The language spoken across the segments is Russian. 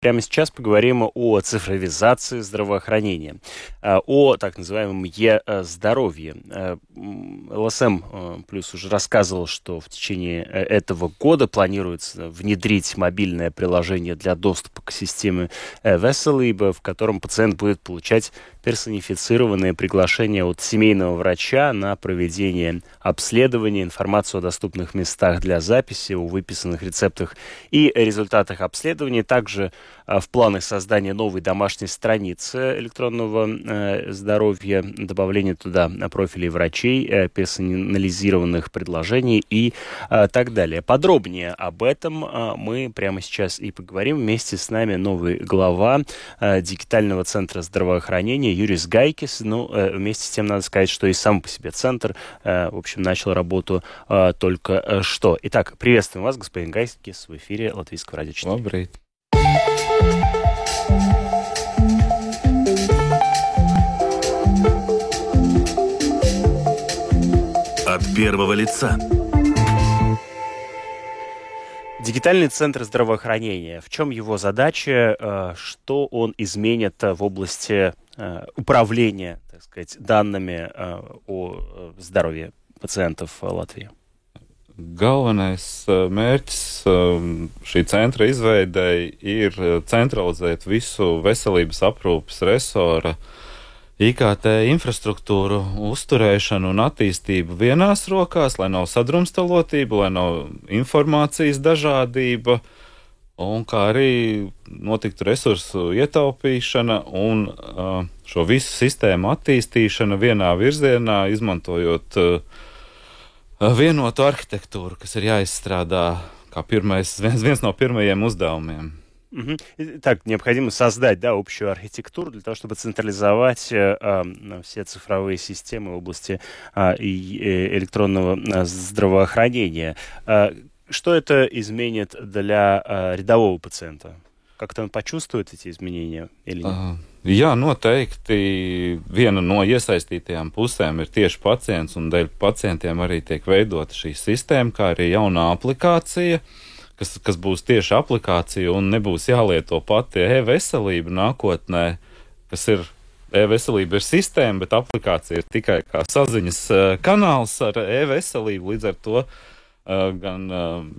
Прямо сейчас поговорим о цифровизации здравоохранения, о так называемом Е-здоровье. ЛСМ Плюс уже рассказывал, что в течение этого года планируется внедрить мобильное приложение для доступа к системе Веселиб, в котором пациент будет получать персонифицированные приглашения от семейного врача на проведение обследования, информацию о доступных местах для записи, о выписанных рецептах и результатах обследования. Также в планах создания новой домашней страницы электронного здоровья, добавление туда профилей врачей, персонализированных предложений и так далее. Подробнее об этом мы прямо сейчас и поговорим. Вместе с нами новый глава Дигитального центра здравоохранения Юрис Гайкис. Вместе с тем надо сказать, что и сам по себе центр, в общем, начал работу только что. Итак, приветствуем вас, господин Гайкис, в эфире Латвийского радио 4. Labrīt. От первого лица. Дигитальный центр здравоохранения. В чем его задача? Что он изменит в области управления, так сказать, данными о здоровье пациентов Латвии? Galvenais mērķis šī centra izveidei ir centralizēt visu veselības aprūpes resora IKT infrastruktūru, uzturēšanu un attīstību vienās rokās, lai nav sadrumstalotība, lai nav informācijas dažādība, un kā arī notiktu resursu ietaupīšana un šo visu sistēmu attīstīšana vienā virzienā, izmantojot vienotu arhitektūru, kas ir jāizstrādā kā viens no pirmajiem uzdevumiem. Так, необходимо создать, общую архитектуру для того, чтобы централизовать все цифровые системы в области электронного здравоохранения. Что это изменит для рядового пациента? Как-то он почувствует эти изменения или нет? Jā, noteikti viena no iesaistītajām pusēm ir tieši pacients, un dēļ pacientiem arī tiek veidota šī sistēma, kā arī jaunā aplikācija, kas būs tieši aplikācija un nebūs jālieto pati e-veselība nākotnē, kas ir e-veselība ir sistēma, bet aplikācija ir tikai kā saziņas kanāls ar e-veselību, līdz ar to gan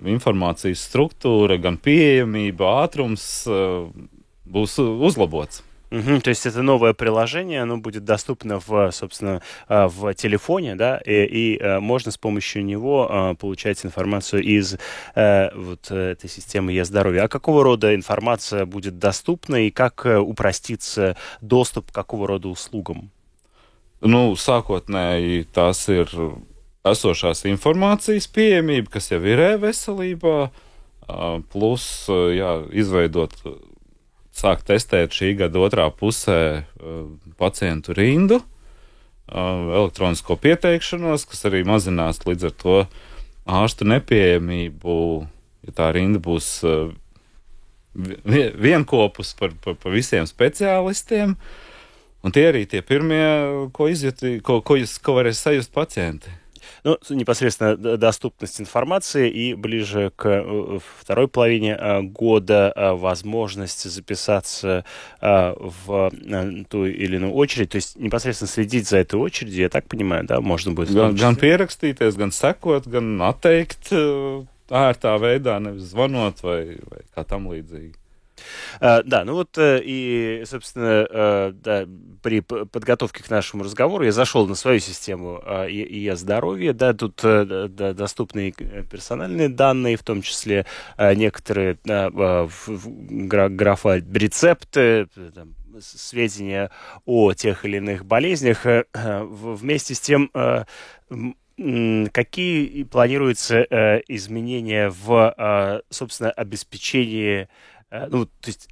informācijas struktūra, gan pieejamība, ātrums būs uzlabots. То есть это новое приложение, оно будет доступно в телефоне, да, и можно с помощью него получать информацию из этой системы Е-здоровья. А какого рода информация будет доступна и как упростится доступ к какого рода услугам? Sākotnēji tās ir esošās informācijas pieejamība, kas jau ir e-veselībā, plus izveidot, sākt testēt šī gada otrā pusē pacientu rindu, elektronisko pieteikšanos, kas arī mazinās līdz ar to ārstu nepieejamību, ja tā rinda būs vienkopus par visiem speciālistiem, un tie arī tie pirmie, ko varēs sajust pacienti. Непосредственно доступность информации и ближе к второй половине года возможность записаться в ту или иную очередь, то есть непосредственно следить за этой очередью, я так понимаю, да, можно будет? Gan pierakstīties, gan sekot, gan atteikt ērtā veidā, nevis zvanot vai kā tam līdzīgi. И, собственно, при подготовке к нашему разговору я зашел на свою систему Е-здоровья, тут доступны персональные данные, в том числе некоторые графа рецепты, сведения о тех или иных болезнях. Вместе с тем, какие планируются изменения в, собственно, обеспечении, то есть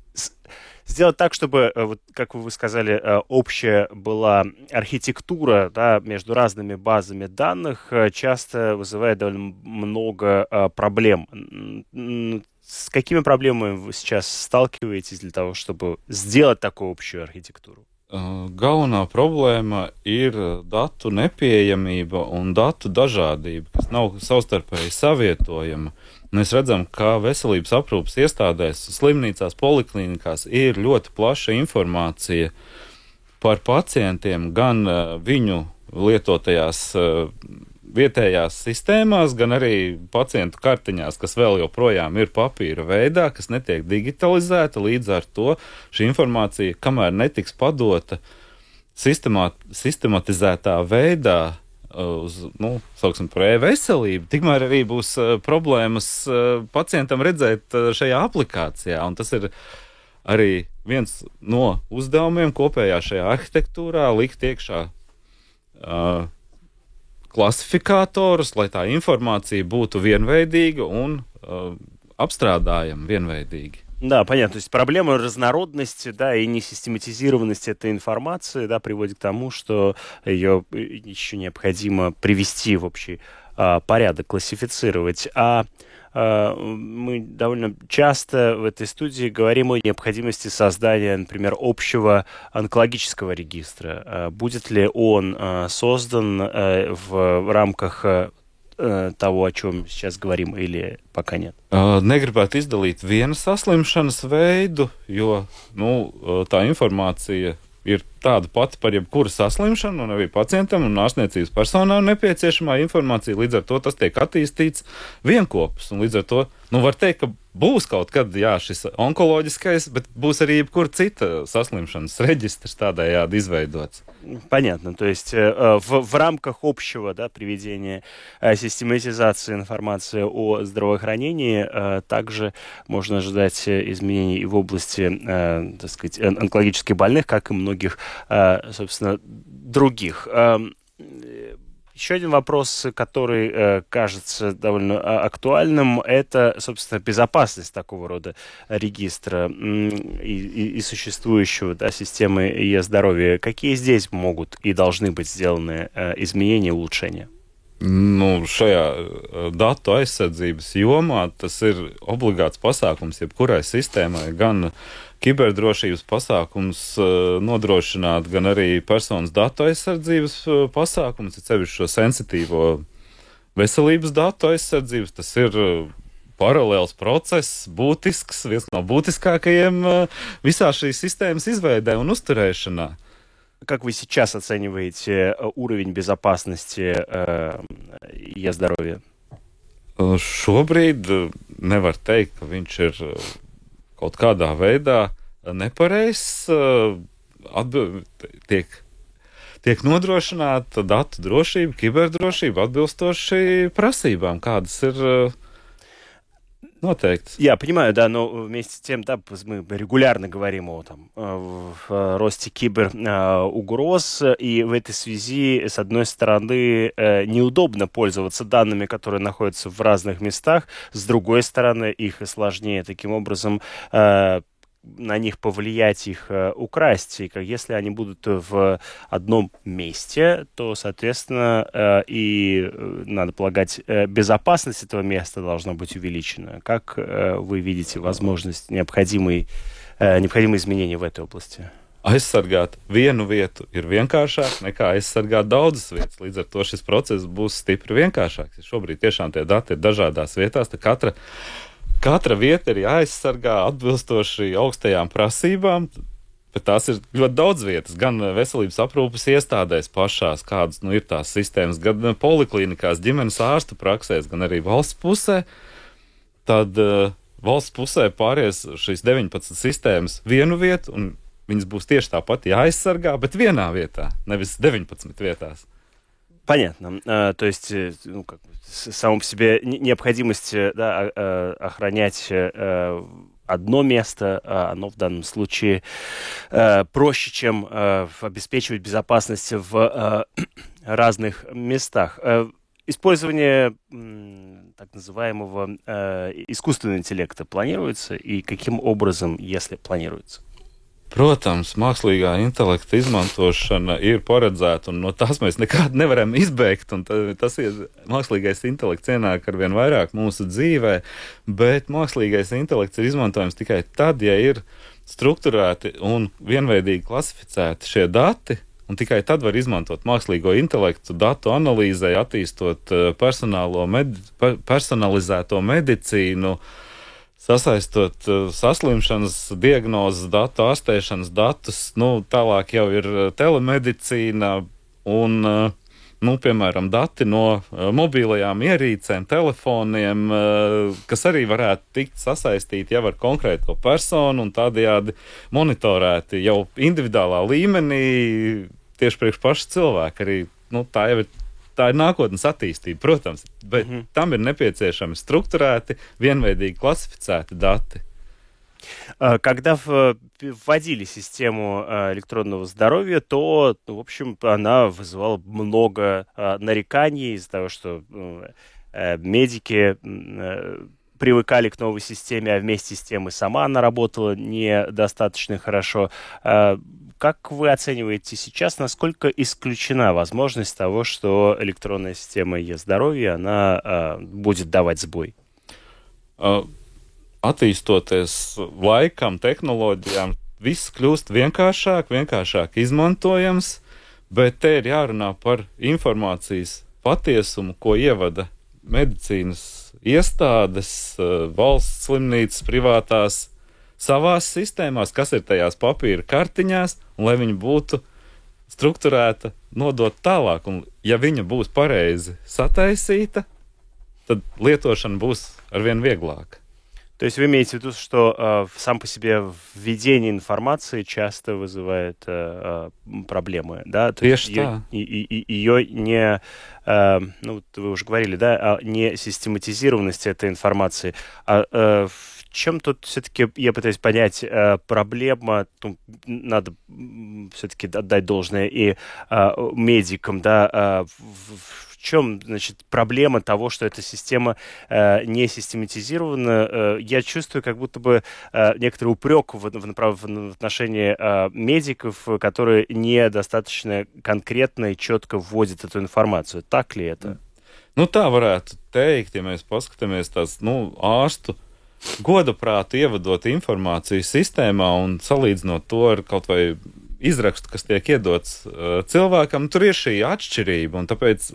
сделать так, чтобы, как вы сказали, общая была архитектура, между разными базами данных, часто вызывает довольно много проблем. С какими проблемами вы сейчас сталкиваетесь для того, чтобы сделать такую общую архитектуру? Galvenā problēma ir datu nepieejamība un datu dažādība, kas nav savstarpēji savietojama. Mēs redzam, ka veselības aprūpas iestādēs, slimnīcās, poliklīnikās ir ļoti plaša informācija par pacientiem, gan viņu lietotajās vietējās sistēmās, gan arī pacientu kartiņās, kas vēl joprojām ir papīra veidā, kas netiek digitalizēta. Līdz ar to šī informācija, kamēr netiks padota sistematizētā veidā uz, sauksim, par e-veselību, tikmēr arī būs problēmas pacientam redzēt šajā aplikācijā. Un tas ir arī viens no uzdevumiem kopējā šajā arhitektūrā likt iekšā klasifikātorus, lai tā informāция būtu vienveidīga un обстрадаем vienveidīgi. Да, понятно. То есть проблема разнородности, да, и несистематизированности этой информации, да, приводит к тому, что ее еще необходимо привести в общий порядок, классифицировать. Мы довольно часто в этой студии говорим о необходимости создания, например, общего онкологического регистра. Будет ли он создан в рамках того, о чем сейчас говорим, или пока нет? Negribētu izdalīt vienu saslimšanas veidu, jo tā informācija ir tāda pati par jebkuru saslimšanu, un arī pacientam un ārstniecības personām nepieciešamā informācija. Līdz ar to tas tiek attīstīts vienkopus, un līdz ar to var teikt, ka būs kaut kad šis onkoloģiskais, bet būs arī jebkura cita saslimšanas reģistrs tādējādi izveidots. Понятно. То есть в рамках общего, да, приведения систематизации информации о здравоохранении также можно ожидать изменений и в области, так сказать, онкологических больных, как и многих, собственно, других. Еще один вопрос, который кажется довольно актуальным, это, собственно, безопасность такого рода регистра и существующего, да, системы e-здоровья. Какие здесь могут и должны быть сделаны изменения, улучшения? Šajā datu aizsardzības jomā tas ir obligāts pasākums jebkurai sistēmai, gan kiberdrošības pasākums nodrošināt, gan arī personas datu aizsardzības pasākums, ir sevišķi šo sensitīvo veselības datu aizsardzības. Tas ir paralēls process, būtisks, viens no būtiskākajiem visā šīs sistēmas izveidē un uzturēšanā. Как вы сейчас оцениваете уровень безопасности e-здоровья? Šobrīd nevar teikt, ka viņš ir kaut kādā veidā nepareizs. Tiek nodrošināta datu drošība, kiberdrošība atbilstoši prasībām, kādas ir noteikti. Я понимаю, да, но вместе с тем, да, мы регулярно говорим о росте киберугроз, и в этой связи, с одной стороны, неудобно пользоваться данными, которые находятся в разных местах, с другой стороны, их и сложнее таким образом на них повлиять, их украсть. И если они будут в одном месте, то, соответственно, и, надо полагать, безопасность этого места должна быть увеличена. Как вы видите возможность, необходимые изменения в этой области? Aizsargāt vienu vietu ir vienkāršāk nekā aizsargāt daudzas vietas. Līdz ar to šis process būs stipri vienkāršāks. Šobrīd tiešām tie dati ir dažādās vietās, tad katra vieta ir jāaizsargā atbilstoši augstajām prasībām, bet tās ir ļoti daudz vietas, gan veselības aprūpas iestādēs pašās, kādas ir tās sistēmas, gan poliklīnikās, ģimenes ārstu praksēs, gan arī valsts pusē. Tad valsts pusē pāries šīs 19 sistēmas vienu vietu, un viņas būs tieši tāpat jāaizsargā, bet vienā vietā, nevis 19 vietās. Понятно. То есть, само по себе необходимость, да, охранять одно место, оно в данном случае проще, чем обеспечивать безопасность в разных местах. Использование так называемого искусственного интеллекта планируется, и каким образом, если планируется? Protams, mākslīgā intelekta izmantošana ir paredzēta, un no tās mēs nekādi nevaram izbēgt, un tas ir mākslīgais intelekts ienāk arvien vairāk mūsu dzīvē, bet mākslīgais intelekts ir izmantojams tikai tad, ja ir strukturēti un vienveidīgi klasificēti šie dati, un tikai tad var izmantot mākslīgo intelektu datu analīzē, attīstot personalizēto medicīnu, sasaistot saslimšanas diagnozes datu, ārstēšanas datus. Tālāk jau ir telemedicīna un, piemēram, dati no mobilajām ierīcēm, telefoniem, kas arī varētu tikt sasaistīti jau ar konkrēto personu un tādējādi monitorēti jau individuālā līmenī tieši priekš paša cilvēka. Arī, tā ir nākotnes attīstība, protams, bet tam ir nepieciešami strukturēti, vienveidīgi klasificēti dati. Когда вводили систему электронного здоровья, то, в общем, она вызывала много нареканий из-за того, что медики привыкали к новой системе, а вместе с тем и сама она работала недостаточно хорошо. Как вы оцениваете сейчас, насколько исключена возможность того, что электронная система e-здоровья, она будет давать сбой? Attīstoties laikam, tehnoloģijām, viss kļūst vienkāršāk izmantojams, bet te ir jārunā par informācijas patiesumu, ko ievada medicīnas iestādes, valsts slimnīcas, privātās savās sistēmās, kas ir tajās papīra kartiņās, un lai viņa būtu strukturēta, nodot tālāk. Un ja viņa būs pareizi sataisīta, tad lietošana būs arvien vieglāka. То есть вы имеете в виду, что сам по себе введение информации часто вызывает проблемы, да? То есть ее не, вы уже говорили, да, не систематизированность этой информации. В чем тут все-таки, я пытаюсь понять, проблема, надо все-таки отдать должное и медикам, да, в чем, значит, проблема того, что эта система не систематизирована? Я чувствую как будто бы некоторый упрек в отношении медиков, которые недостаточно конкретно и четко вводят эту информацию. Так ли это? Tā varētu teikt, ja mēs paskatāmies tās, ārstu godaprātu ievadot informāciju sistēmā un salīdzinot to ar kaut vai izrakstu, kas tiek iedots cilvēkam, tur ir šī atšķirība, un tāpēc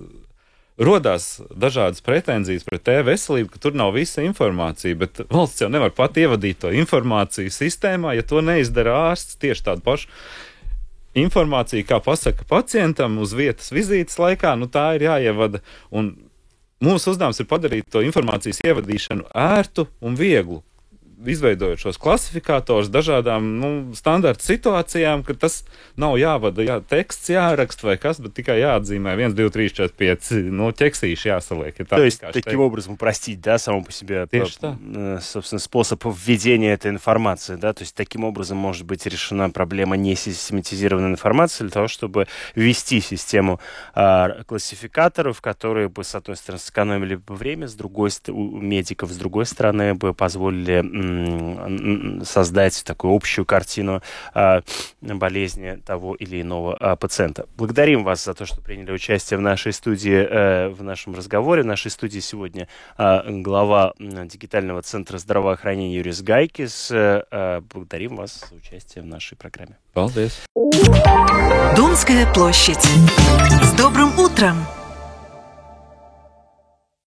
rodās dažādas pretenzijas pret e-veselību, ka tur nav visa informācija, bet valsts jau nevar pat ievadīt to informāciju sistēmā, ja to neizdara ārsts tieši tādu pašu informāciju, kā pasaka pacientam uz vietas vizītes laikā, tā ir jāievada, un mūsu uzdevums ir padarīt to informācijas ievadīšanu ērtu un vieglu, izveidojot šos klasifikātors dažādām standarta situācijām, ka tas nav jāvada, teksts jāraksta vai kas, bet tikai jāatzīmē 1, 2, 3, 4, 5, ķeksīši jāsaliek. То есть, таким образом упростить, да, само по себе, собственно, способ введения этой информации, да, то есть, таким образом может быть решена проблема несистематизированной информации для того, чтобы ввести систему классификаторов, которые бы, с одной стороны, сэкономили бы время, с другой стороны, у медиков, с другой стороны, бы позволили создать такую общую картину болезни того или иного пациента. Благодарим вас за то, что приняли участие в нашей студии, в нашем разговоре. В нашей студии сегодня глава Дигитального центра здравоохранения Юрис Гайкис. Благодарим вас за участие в нашей программе. Paldies! Думская площадь. С добрым утром!